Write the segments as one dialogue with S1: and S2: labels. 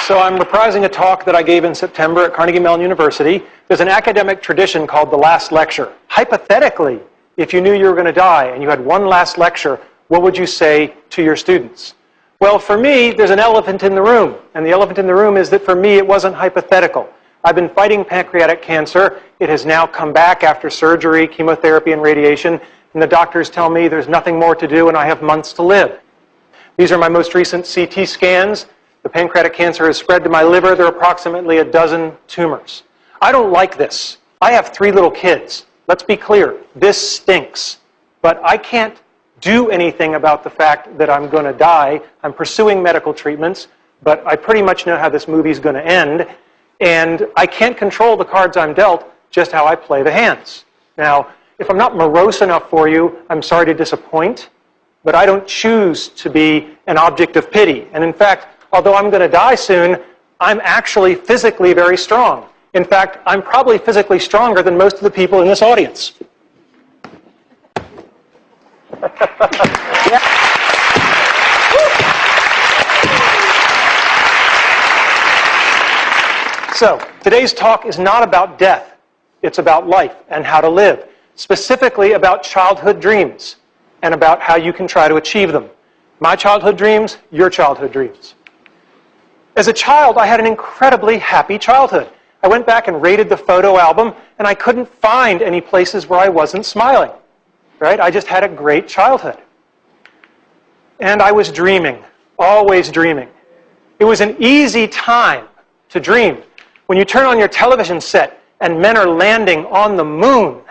S1: So I'm reprising a talk that I gave in September at Carnegie Mellon University. There's an academic tradition called the last lecture. Hypothetically, if you knew you were going to die and you had one last lecture, what would you say to your students? Well, for me, there's an elephant in the room. And the elephant in the room is that for me, it wasn't hypothetical. I've been fighting pancreatic cancer. It has now come back after surgery, chemotherapy, and radiation. And the doctors tell me there's nothing more to do and I have months to live. These are my most recent CT scans. The pancreatic cancer has spread to my liver. There are approximately a dozen tumors. I don't like this. I have 3 little kids. Let's be clear. This stinks. But I can't do anything about the fact that I'm going to die. I'm pursuing medical treatments, but I pretty much know how this movie's going to end. And I can't control the cards I'm dealt, just how I play the hands. Now, if I'm not morose enough for you, I'm sorry to disappoint, but I don't choose to be an object of pity. And in fact, although I'm going to die soon, I'm actually physically very strong. In fact, I'm probably physically stronger than most of the people in this audience. Yeah. So, today's talk is not about death. It's about life and how to live. Specifically about childhood dreams and about how you can try to achieve them. My childhood dreams, your childhood dreams. As a child, I had an incredibly happy childhood. I went back and rated the photo album, and I couldn't find any places where I wasn't smiling. Right? I just had a great childhood. And I was dreaming, always dreaming. It was an easy time to dream. When you turn on your television set and men are landing on the moon,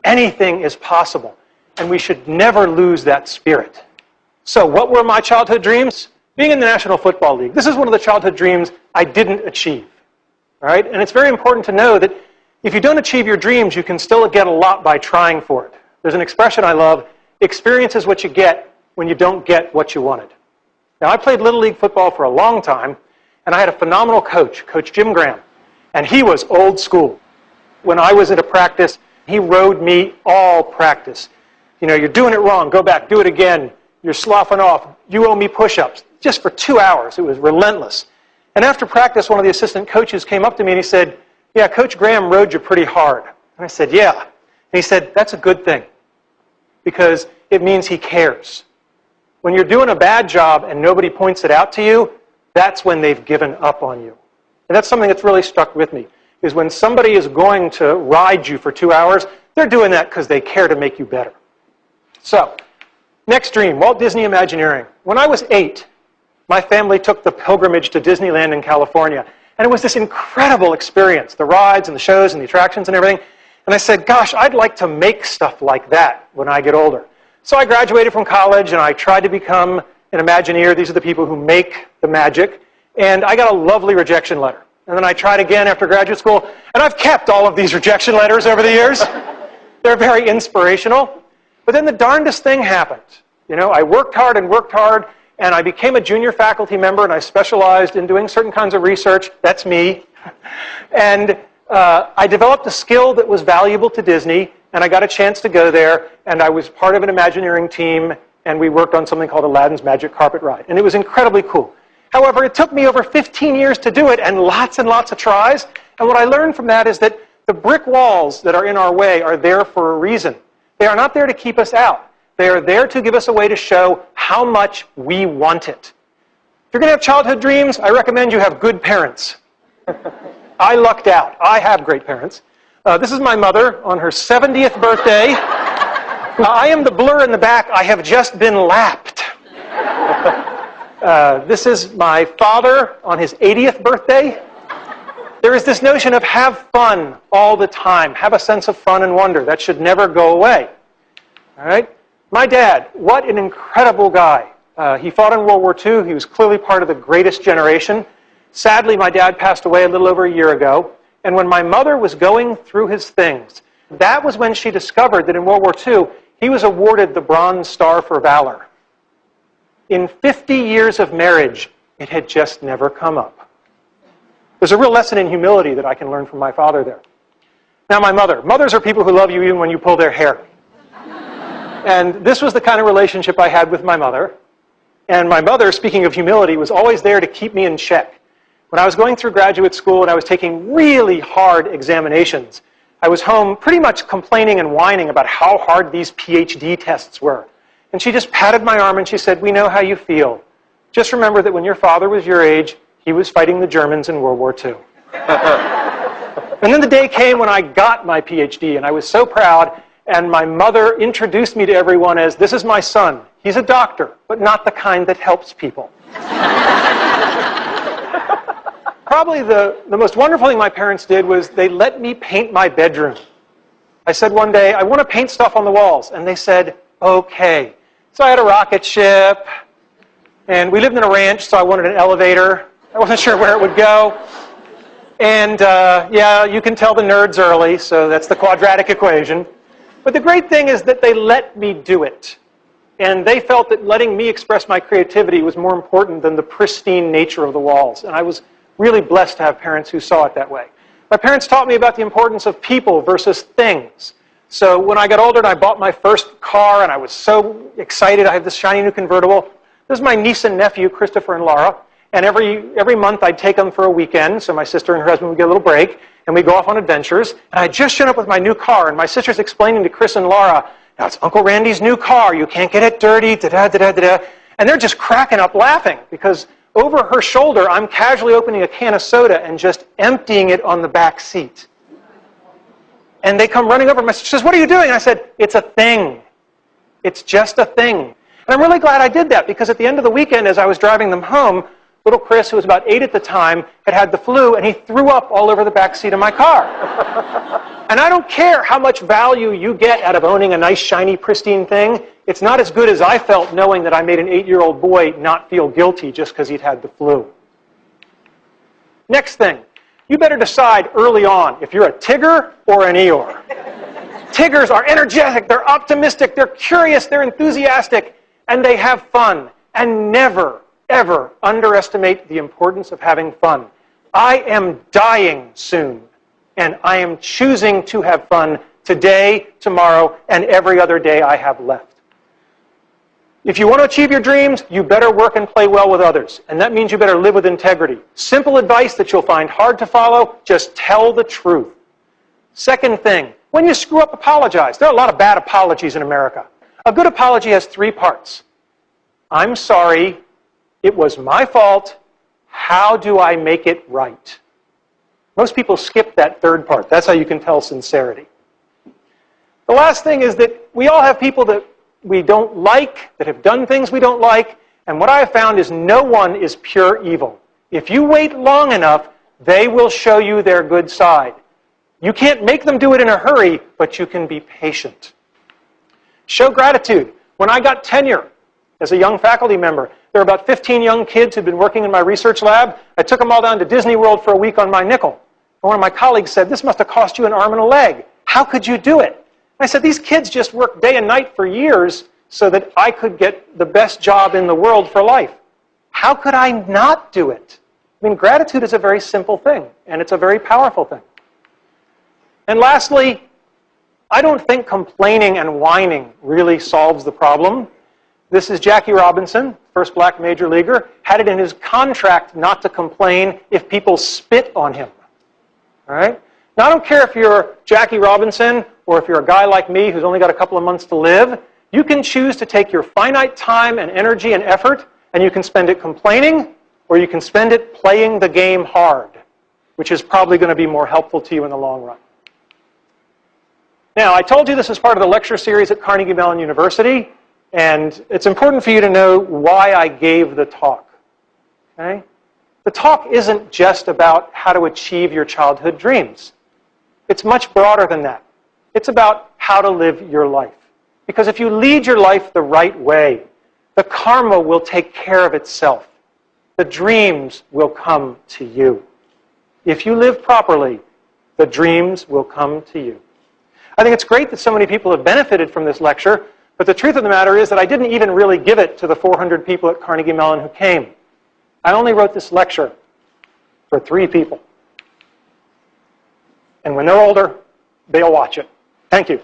S1: anything is possible. And we should never lose that spirit. So what were my childhood dreams? Being in the National Football League. This is one of the childhood dreams I didn't achieve. All right? And it's very important to know that if you don't achieve your dreams, you can still get a lot by trying for it. There's an expression I love, experience is what you get when you don't get what you wanted. Now, I played Little League football for a long time, and I had a phenomenal coach, Coach Jim Graham, and he was old school. When I was at a practice, he rode me all practice. You know, you're doing it wrong, go back, do it again. You're sloughing off, you owe me push-ups. Just for 2 hours, it was relentless. And after practice, one of the assistant coaches came up to me and he said, yeah, Coach Graham rode you pretty hard. And I said, yeah. And he said, that's a good thing, because it means he cares. When you're doing a bad job and nobody points it out to you, that's when they've given up on you. And that's something that's really stuck with me, is when somebody is going to ride you for 2 hours, they're doing that because they care to make you better. So, next dream, Walt Disney Imagineering. When I was 8, my family took the pilgrimage to Disneyland in California. And it was this incredible experience, the rides and the shows and the attractions and everything. And I said, gosh, I'd like to make stuff like that when I get older. So I graduated from college and I tried to become an Imagineer. These are the people who make the magic. And I got a lovely rejection letter. And then I tried again after graduate school. And I've kept all of these rejection letters over the years. They're very inspirational. But then the darndest thing happened. You know, I worked hard, and I became a junior faculty member, and I specialized in doing certain kinds of research. That's me. And I developed a skill that was valuable to Disney, and I got a chance to go there, and I was part of an Imagineering team, and we worked on something called Aladdin's Magic Carpet Ride. And it was incredibly cool. However, it took me over 15 years to do it, and lots of tries. And what I learned from that is that the brick walls that are in our way are there for a reason. They are not there to keep us out. They are there to give us a way to show how much we want it. If you're going to have childhood dreams, I recommend you have good parents. I lucked out. I have great parents. This is my mother on her 70th birthday. I am the blur in the back. I have just been lapped. This is my father on his 80th birthday. There is this notion of have fun all the time. Have a sense of fun and wonder. That should never go away. All right? My dad, what an incredible guy. He fought in World War II. He was clearly part of the greatest generation. Sadly, my dad passed away a little over a year ago. And when my mother was going through his things, that was when she discovered that in World War II, he was awarded the Bronze Star for Valor. In 50 years of marriage, it had just never come up. There's a real lesson in humility that I can learn from my father there. Now, my mother. Mothers are people who love you even when you pull their hair. And this was the kind of relationship I had with my mother. And my mother, speaking of humility, was always there to keep me in check. When I was going through graduate school and I was taking really hard examinations, I was home pretty much complaining and whining about how hard these PhD tests were. And she just patted my arm and she said, "We know how you feel. Just remember that when your father was your age, he was fighting the Germans in World War II." And then the day came when I got my PhD, and I was so proud, and my mother introduced me to everyone as, "This is my son. He's a doctor, but not the kind that helps people." Probably the most wonderful thing my parents did was they let me paint my bedroom. I said one day, "I want to paint stuff on the walls." And they said, "Okay." So I had a rocket ship, and we lived in a ranch, so I wanted an elevator. I wasn't sure where it would go. And yeah, you can tell the nerds early, so that's the quadratic equation. But the great thing is that they let me do it. And they felt that letting me express my creativity was more important than the pristine nature of the walls. And I was really blessed to have parents who saw it that way. My parents taught me about the importance of people versus things. So when I got older and I bought my first car and I was so excited, I have this shiny new convertible. This is my niece and nephew, Christopher and Laura. And every month I'd take them for a weekend, so my sister and her husband would get a little break, and we'd go off on adventures. And I'd just shown up with my new car, and my sister's explaining to Chris and Laura, "Now it's Uncle Randy's new car, you can't get it dirty, da-da-da-da-da." And they're just cracking up laughing, because over her shoulder, I'm casually opening a can of soda and just emptying it on the back seat. And they come running over. My sister says, "What are you doing?" I said, "It's a thing. It's just a thing." And I'm really glad I did that, because at the end of the weekend, as I was driving them home, little Chris, who was about 8 at the time, had the flu, and he threw up all over the back seat of my car. And I don't care how much value you get out of owning a nice, shiny, pristine thing. It's not as good as I felt knowing that I made an 8-year-old boy not feel guilty just because he'd had the flu. Next thing, you better decide early on if you're a Tigger or an Eeyore. Tiggers are energetic, they're optimistic, they're curious, they're enthusiastic, and they have fun. And never, ever underestimate the importance of having fun. I am dying soon, and I am choosing to have fun today, tomorrow, and every other day I have left. If you want to achieve your dreams, you better work and play well with others, and that means you better live with integrity. Simple advice that you'll find hard to follow, just tell the truth. Second thing, when you screw up, apologize. There are a lot of bad apologies in America. A good apology has 3 parts. I'm sorry. It was my fault. How do I make it right? Most people skip that 3rd part. That's how you can tell sincerity. The last thing is that we all have people that we don't like, that have done things we don't like, and what I have found is no one is pure evil. If you wait long enough, they will show you their good side. You can't make them do it in a hurry, but you can be patient. Show gratitude. When I got tenure as a young faculty member, there were about 15 young kids who'd been working in my research lab. I took them all down to Disney World for a week on my nickel. And one of my colleagues said, "This must have cost you an arm and a leg. How could you do it?" I said, "These kids just worked day and night for years so that I could get the best job in the world for life. How could I not do it?" I mean, gratitude is a very simple thing, and it's a very powerful thing. And lastly, I don't think complaining and whining really solves the problem. This is Jackie Robinson, first black major leaguer, had it in his contract not to complain if people spit on him. All right? Now, I don't care if you're Jackie Robinson or if you're a guy like me who's only got a couple of months to live. You can choose to take your finite time and energy and effort, and you can spend it complaining, or you can spend it playing the game hard, which is probably going to be more helpful to you in the long run. Now, I told you this is part of the lecture series at Carnegie Mellon University, and it's important for you to know why I gave the talk. Okay? The talk isn't just about how to achieve your childhood dreams. It's much broader than that. It's about how to live your life. Because if you lead your life the right way, the karma will take care of itself. The dreams will come to you. If you live properly, the dreams will come to you. I think it's great that so many people have benefited from this lecture, but the truth of the matter is that I didn't even really give it to the 400 people at Carnegie Mellon who came. I only wrote this lecture for 3 people. And when they're older, they'll watch it. Thank you.